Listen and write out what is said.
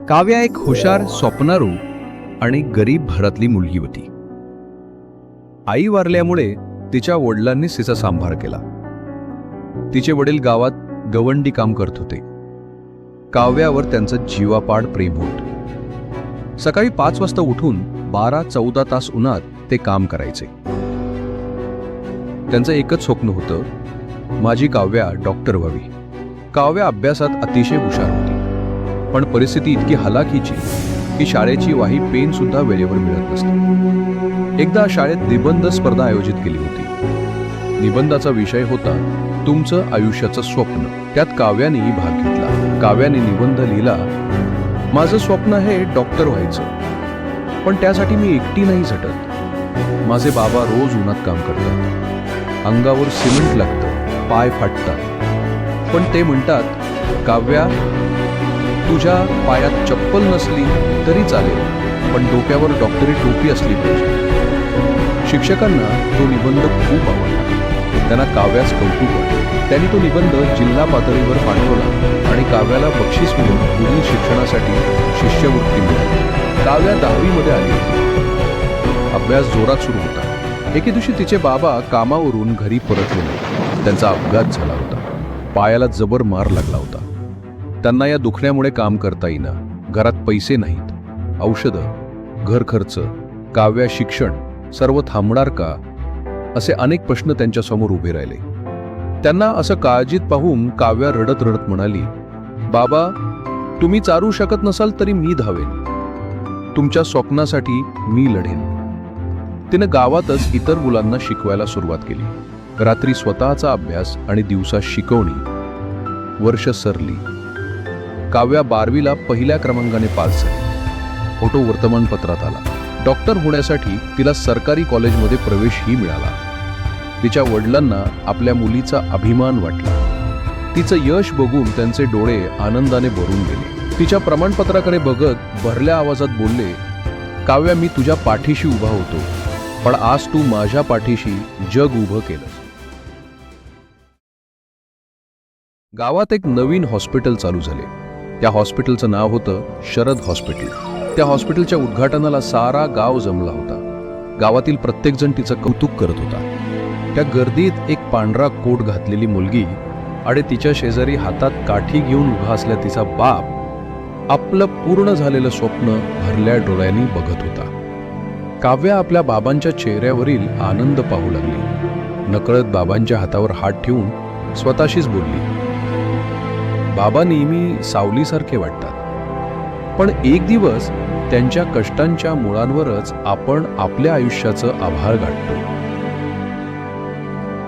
काव्या एक हुशार, स्वप्नारू आणि गरीब घरातली मुलगी होती. आई वारल्यामुळे तिच्या वडिलांनी तिचा सांभाळ केला. तिचे वडील गावात गवंडी काम करत होते. काव्यावर त्यांचं जीवापाड प्रेम होत. सकाळी 5 वाजता उठून 12-14 तास उन्हात ते काम करायचे. त्यांचं एकच स्वप्न होतं, माझी काव्या डॉक्टर व्हावी. काव्या अभ्यासात अतिशय हुशार होती, पण परिस्थिती इतकी हलाखीची की शाळेची वही पेन सुद्धा वेळेवर मिळत नसते. एकदा शाळेत निबंध स्पर्धा आयोजित केली होती. निबंधाचा विषय होता तुमचं आयुष्याचं स्वप्न. त्यात काव्यानेही भाग घेतला. काव्याने निबंध लिहिला, माझं स्वप्न आहे डॉक्टर व्हायचं, पण त्यासाठी मी एकटी नाही झटत. माझे बाबा रोज उन्हात काम करतात, अंगावर सिमेंट लागतं, पाय फाटतात, पण ते म्हणतात काव्या, तुझ्या पायात चप्पल नसली तरी चालेल, पण डोक्यावर डॉक्टरी टोपी असली पाहिजे. शिक्षकांना तो निबंध खूप आवडला. त्यांना काव्यास कौतुक वाटले. त्यांनी तो निबंध जिल्हा पातळीवर पाठवला आणि काव्याला बक्षीस म्हणून पुढील शिक्षणासाठी शिष्यवृत्ती मिळाली. काव्या 10वी मध्ये आली होती. अभ्यास जोरात सुरू होता. एके दिवशी तिचे बाबा कामावरून घरी परतले नाही. त्यांचा अपघात झाला होता. पायाला जबर मार लागला होता. त्यांना या दुखण्यामुळे काम करता येईना. घरात पैसे नाहीत. औषधं, घर खर्च, काव्या शिक्षण सर्व थांबणार का, असे अनेक प्रश्न त्यांच्या समोर उभे राहिले. त्यांना असं काळजीत पाहून काव्या रडत रडत म्हणाली, बाबा, तुम्ही चालू शकत नसाल तरी मी धावेन. तुमच्या स्वप्नासाठी मी लढेन. तिने गावातच इतर मुलांना शिकवायला सुरुवात केली. रात्री स्वतःचा अभ्यास आणि दिवसा शिकवणी. वर्ष सरली. काव्या 12वीला पहिल्या क्रमांकाने पास झाली. फोटो वर्तमानपत्रात आला. डॉक्टर होण्यासाठी तिला सरकारी कॉलेजमध्ये प्रवेशही मिळाला. तिच्या वडिलांना आपल्या मुलीचा अभिमान वाटला. तिचं यश बघून त्यांचे डोळे आनंदाने भरून गेले. तिच्या प्रमाणपत्राकडे बघत भरल्या आवाजात बोलले, काव्या, मी तुझ्या पाठीशी उभा होतो, पण आज तू माझ्या पाठीशी जग उभं केलं. गावात एक नवीन हॉस्पिटल चालू झाले. त्या हॉस्पिटलचं नाव होतं शरद हॉस्पिटल. त्या हॉस्पिटलच्या उद्घाटनाला सारा गाव जमला होता. गावातील प्रत्येक जण तिचं कौतुक करत होता. त्या गर्दीत एक पांढरा कोट घातलेली मुलगी आणि तिच्या शेजारी हातात काठी घेऊन उभा असल्या तिचा बाप आपलं पूर्ण झालेलं स्वप्न भरल्या डोळ्यांनी बघत होता. काव्या आपल्या बाबांच्या चेहऱ्यावरील आनंद पाहू लागली. नकळत बाबांच्या हातावर हात ठेवून स्वतःशीच बोलली, बाबा नेहमी सावलीसारखे वाटतात, पण एक दिवस त्यांच्या कष्टांच्या मुळांवरच आपण आपल्या आयुष्याचं आभाळ गाठतो.